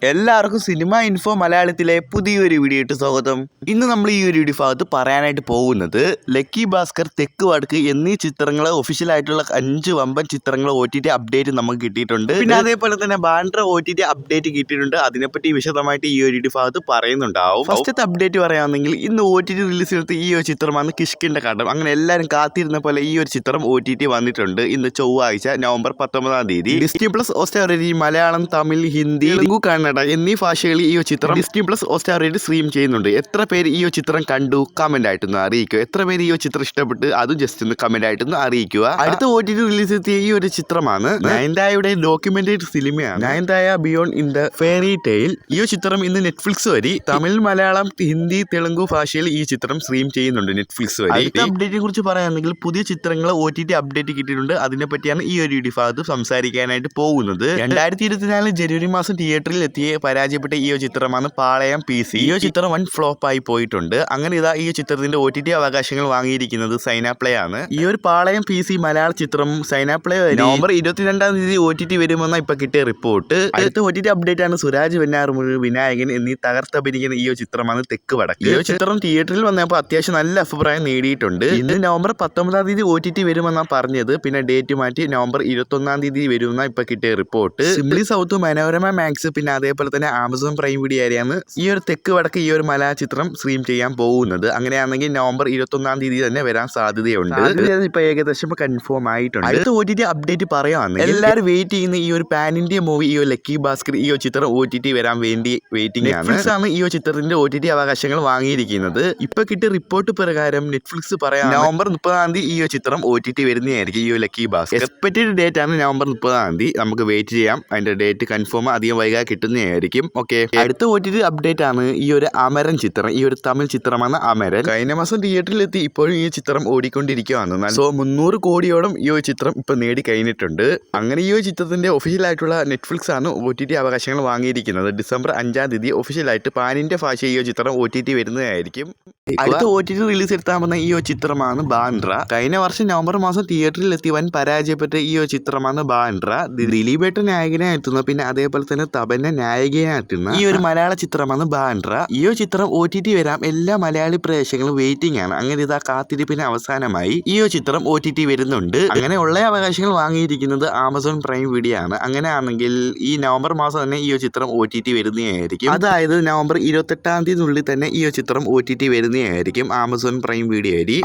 എല്ലാവർക്കും cinema info മലയാളത്തിലെ പുതിയൊരു വീഡിയോ ആയിട്ട് സ്വാഗതം. ഇന്ന് നമ്മൾ ഈ ഒരു വീഡിയോ ഭാഗത്ത് പറയാനായിട്ട് പോകുന്നത് ലക്കി ഭാസ്കർ, തെക്ക് വടക്ക് എന്നീ ചിത്രങ്ങൾ ഒഫീഷ്യലായിട്ടുള്ള 5 വമ്പൻ ചിത്രങ്ങൾ OTT അപ്ഡേറ്റ് നമുക്ക് കിട്ടിയിട്ടുണ്ട്. പിന്നെ അതേപോലെ തന്നെ ബാൻഡ്ര OTT അപ്ഡേറ്റ് കിട്ടിയിട്ടുണ്ട്. അതിനെപ്പറ്റി വിശദമായിട്ട് ഈ ഒരു വീഡിയോ ഭാഗത്ത് പറയുന്നുണ്ടാവും. ഫസ്റ്റത്തെ അപ്ഡേറ്റ് പറയുകയാണെങ്കിൽ ഇന്ന് OTT റിലീസ് ചെയ്ത ഈ ഒരു ചിത്രമാണ് കിഷ്കിന്റെ കടം. അങ്ങനെ എല്ലാവരും കാത്തിരുന്ന പോലെ ഈ ഒരു ചിത്രം OTT വന്നിട്ടുണ്ട്. ഇന്ന് ചൊവ്വാഴ്ച നവംബർ 19-ാം തീയതി ഡിസ്നി പ്ലസ് ഹോട്ട്സ്റ്റാറിൽ മലയാളം, തമിഴ്, ഹിന്ദി, തെലുങ്ക്, കന്നഡ എന്നീ ഭാഷകളിൽ ഈ ചിത്രം ഡിസ്നി പ്ലസ് ഹോട്ട്സ്റ്റാറിൽ സ്ട്രീം ചെയ്യുന്നുണ്ട്. എത്ര പേര് ഈ ചിത്രം കണ്ടു കമന്റ് ആയിട്ടൊന്ന് അറിയിക്കുക. എത്ര പേര് ഈ ചിത്രം ഇഷ്ടപ്പെട്ട് അതും ജസ്റ്റ് ഒന്ന് കമന്റ് ആയിട്ടൊന്ന് അറിയിക്കുക. അടുത്ത OTT റിലീസ് ചെയ്ത ഈ ഒരു ചിത്രമാണ് നയൻതാരയുടെ ഡോക്യുമെന്ററി സിനിമയാണ് Nayanthara beyond in the fairy tale. ഈ ചിത്രം ഇന്ന് നെറ്റ്ഫ്ലിക്സ് വഴി തമിഴ്, മലയാളം, ഹിന്ദി, തെലുങ്ക് ഭാഷയിൽ ഈ ചിത്രം സ്ട്രീം ചെയ്യുന്നുണ്ട് നെറ്റ്ഫ്ലിക്സ് വഴി. അടുത്ത അപ്ഡേറ്റിനെ കുറിച്ച് പറയുകയാണെങ്കിൽ പുതിയ ചിത്രങ്ങൾ OTT അപ്ഡേറ്റ് കിട്ടിയിട്ടുണ്ട്. അതിനെ പറ്റിയാണ് ഈ ഒരു വീഡിയോ ഭാഗത്ത് സംസാരിക്കാനായിട്ട് പോകുന്നത്. 2024 ജനുവരി മാസം തിയേറ്ററിൽ എത്തിയ പരാജയപ്പെട്ട ഈ ചിത്രമാണ് പാളയം PC. ഈ ചിത്രം വൻ ഫ്ലോപ്പ് ആയി പോയിട്ടുണ്ട്. അങ്ങനെ ഇതാ ഈ ചിത്രത്തിന്റെ OTT അവകാശങ്ങൾ വാങ്ങിയിരിക്കുന്നത് സൈനാപ്ലേ ആണ്. ഈ ഒരു പാളയം PC മലയാള ചിത്രം സൈനാപ്ലേ നവംബർ 22-ാം തീയതി OTT വരുമെന്ന ഇപ്പൊ കിട്ടിയ റിപ്പോർട്ട്. അടുത്ത OTT അപ്ഡേറ്റ് ആണ് സുരാജ് വെഞ്ഞാറമൂഴ്, വിനായകൻ എന്നീ തകർത്തഭിനയിക്കുന്ന ഈ ചിത്രമാണ് തെക്ക് വടക്ക്. ഈ ചിത്രം തിയേറ്ററിൽ വന്നപ്പോൾ അത്യാവശ്യം നല്ല അഭിപ്രായം നേടിയിട്ടുണ്ട്. ഇന്ന് നവംബർ 19-ാം തീയതി OTT വരുമെന്നാണ് പറഞ്ഞത്. പിന്നെ ഡേറ്റ് മാറ്റി നവംബർ 21-ാം തീയതി വരുമെന്ന ഇപ്പൊ കിട്ടിയ report. Simply South, Manorama Max, പിന്നെ അതേപോലെ തന്നെ ആമസോൺ പ്രൈം വീഡിയോ ആരെയാണ് ഈ ഒരു തെക്ക് വടക്ക് ഈ ഒരു മലയാള ചിത്രം സ്ട്രീം ചെയ്യാൻ പോകുന്നത്. അങ്ങനെയാണെങ്കിൽ നവംബർ 21-ാം തീയതി തന്നെ വരാൻ സാധ്യതയുണ്ട്. ഇപ്പൊ ഏകദേശം കൺഫേം ആയിട്ടുണ്ട്. അടുത്ത OTT അപ്ഡേറ്റ് പറയുകയാണെങ്കിൽ എല്ലാവരും വെയിറ്റ് ചെയ്യുന്ന ഈ ഒരു പാൻ ഇന്ത്യ മൂവി ഈ ലക്കി ഭാസ്കർ ഈ ചിത്രം OTT വരാൻ വേണ്ടി വെയിറ്റിംഗ് ആണ്. ഈ ചിത്രത്തിന്റെ OTT അവകാശങ്ങൾ വാങ്ങിയിരിക്കുന്നത്. ഇപ്പൊ കിട്ടിയ റിപ്പോർട്ട് പ്രകാരം നെറ്റ്ഫ്ലിക്സ് പറയാം നവംബർ 30-ാം തീയതി ഈ ചിത്രം OTT വരുന്നതായിരിക്കും. ഈ ലക്കി ഭാസ്കർ എക്സ്പെക്റ്റഡ് ഡേറ്റ് ആണ് നവംബർ 30-ാം തീയതി. നമുക്ക് വെയിറ്റ് ചെയ്യാം. അതിന്റെ ഡേറ്റ് കൺഫേം അധികം വൈകാതെ കിട്ടുന്നതായിരിക്കും. ഓക്കെ, അടുത്ത OTT അപ്ഡേറ്റ് ആണ് ഈ ഒരു അമരൻ ചിത്രം. ഈ ഒരു തമിഴ് ചിത്രമാണ് അമരൻ. കഴിഞ്ഞ മാസം തിയേറ്ററിൽ എത്തി. ഇപ്പോഴും ഈ ചിത്രം ഓടിക്കൊണ്ടിരിക്കുകയാണ്. സോ 300 കോടിയോളം ഈ ചിത്രം ഇപ്പൊ നേടി കഴിഞ്ഞിട്ടുണ്ട്. അങ്ങനെ ഈ ചിത്രത്തിന്റെ ഒഫീഷ്യലായിട്ടുള്ള നെറ്റ്ഫ്ലിക്സ് ആണ് OTT അവകാശങ്ങൾ വാങ്ങിയിരിക്കുന്നത്. ഡിസംബർ 5-ാം തീയതി ഒഫീഷ്യലായിട്ട് പാനിന്റെ ഭാഷ ഈ ചിത്രം OTT വരുന്നതായിരിക്കും. അടുത്ത OTT റിലീസ് എടുത്താൽ വന്ന ഈ ചിത്രമാണ് ബാൻഡ്ര. കഴിഞ്ഞ വർഷം നവംബർ മാസം തിയേറ്ററിൽ എത്തി വൻ പരാജയപ്പെട്ട ഈ ചിത്രമാണ് ബാൻഡ്ര. ദിലീപേട്ട നായകനായി എത്തുന്ന, പിന്നെ അതേപോലെ തന്നെ തപന നായികയായി എത്തുന്ന ഈ ഒരു മലയാള ചിത്രമാണ് ബാൻഡ്ര. ഈ ചിത്രം OTT വരാം. എല്ലാ മലയാളി പ്രേക്ഷകരും വെയിറ്റിംഗ് ആണ്. അങ്ങനെ ഇതാ കാത്തിരിപ്പിന് അവസാനമായി ഈ ചിത്രം OTT വരുന്നുണ്ട്. അങ്ങനെ ഉള്ള അവകാശങ്ങൾ വാങ്ങിയിരിക്കുന്നത് ആമസോൺ പ്രൈം വീഡിയോ ആണ്. അങ്ങനെയാണെങ്കിൽ ഈ നവംബർ മാസം തന്നെ ഈ ചിത്രം OTT വരുന്നതായിരിക്കും. അതായത് നവംബർ 28-ാം തീയതിനുള്ളിൽ തന്നെ ഈ ചിത്രം OTT വരുന്നതായിരിക്കും ആമസോൺ പ്രൈം വീഡിയോ വഴി.